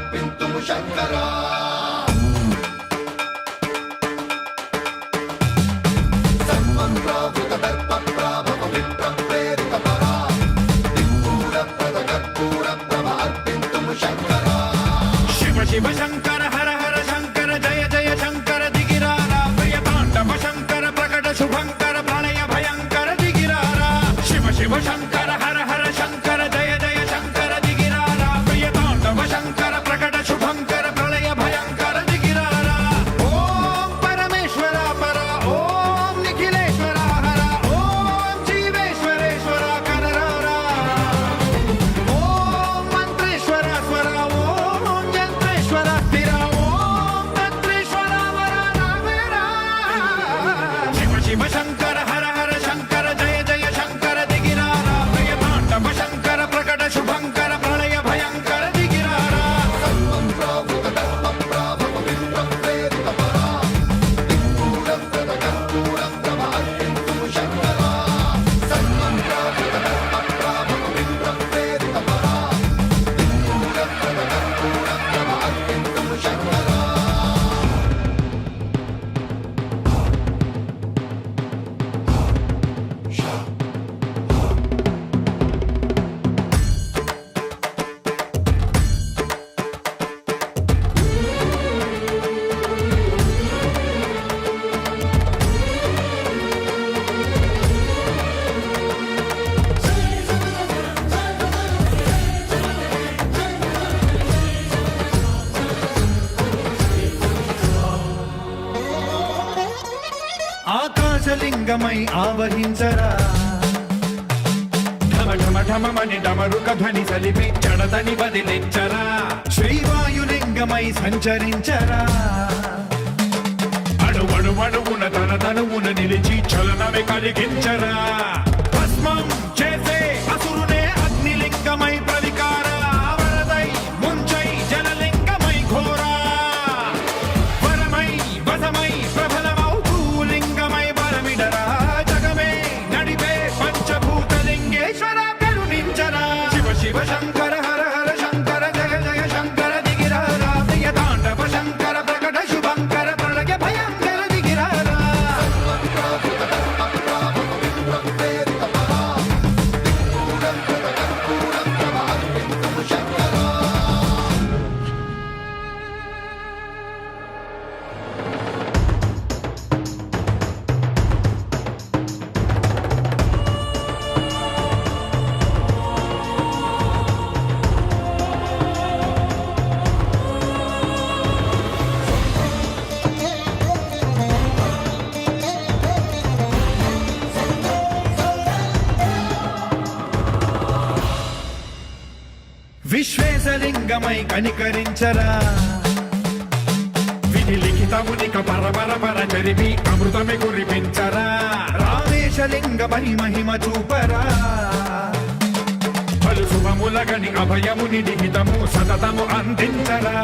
అర్పింతుము శంకరా సర్వం ప్రావృత దర్ప ప్రాభవ విప్ర ప్రేరిత పరా దిక్పూర ప్రద కర్పూర ప్రభ అర్పింతుము శంకరా శివ శివ శంకర హర హర శంకర జయ జయ శంకర దిగిరారా ప్రియ తాండవ శంకర ప్రకట శుభంకర ప్రళయ భయంకర దిగిరారా శివ శివ శంకర హర హర శంకర జయ జయ శంకర దిగిరారా ప్రియ తాండవ శంకర ప్రకట శుభంకర ప్రళయ భయంకర దిగిరారా ఓం పరమేశ్వర పర ఓం నిఖిలేశ్వర హర ఓం జీవేశ్వరేశ్వర కరరారా ఓం మంత్రేశ్వర స్వర ఓం యంత్రేశ్వర స్థిర ఓం తంత్రేశ్వర వర రావేరా శివ శివ శంకర హర హర శంకర జయ జయ శంకర దిగిరారా ప్రియ తాండవ శంకర ప్రకట శుభంకర ప్రళయ భయంకర దిగిరారా సర్వం ప్రావృత దర్ప ప్రాభవ విప్ర ప్రేరిత పరా దిక్పూర ప్రద కర్పూర ప్రభ అర్పింతుము శంకరా సర్వం ప్రావృత దర్ప ప్రాభవ విప్ర ప్రేరిత పరా దిక్పూర ప్రద కర్పూర ప్రభ అర్పింతుము శంకరా ఆకాశలింగమై ఆవహించరా ఢమ ఢమ ఢమమని డమరుక ధ్వని సలిపి జడదని బదిలించరా శ్రీవాయులింగమై సంచరించరా అడువడువడువున తన తనువున నిలిచి చలనమే కలిగించరా భస్మం చేసే అసురునే అగ్నిలింగమై ప్రవికార వరదై ముంచై జలలింగమై ఘోరా వరమై వసమై ప్రబలమౌ భూలింగమై బలమిడరా జగమే నడిపే పంచభూతలింగేశ్వర కరుణించరా శివ శివ శంకర హర హర శంకర జయ జయ శంకర దిగిరారా ప్రియ తాండవ శంకర ప్రకట శుభంకర ప్రళయ భయంకర దిగిరారా సర్వం ప్రావృత దర్ప ప్రాభవ విప్ర ప్రేరిత పరా దిక్పూర ప్రద కర్పూర ప్రభ అర్పింతుము శంకరా విశ్వేశలింగమై కనికరించరా విధి లిఖితమునిక పరపర పర చరివి అమృతమే కురిపించరా రామేశలింగమై మహిమ చూపరా పలు శుభములగని అభయముని లిఖితము సతతము అందించరా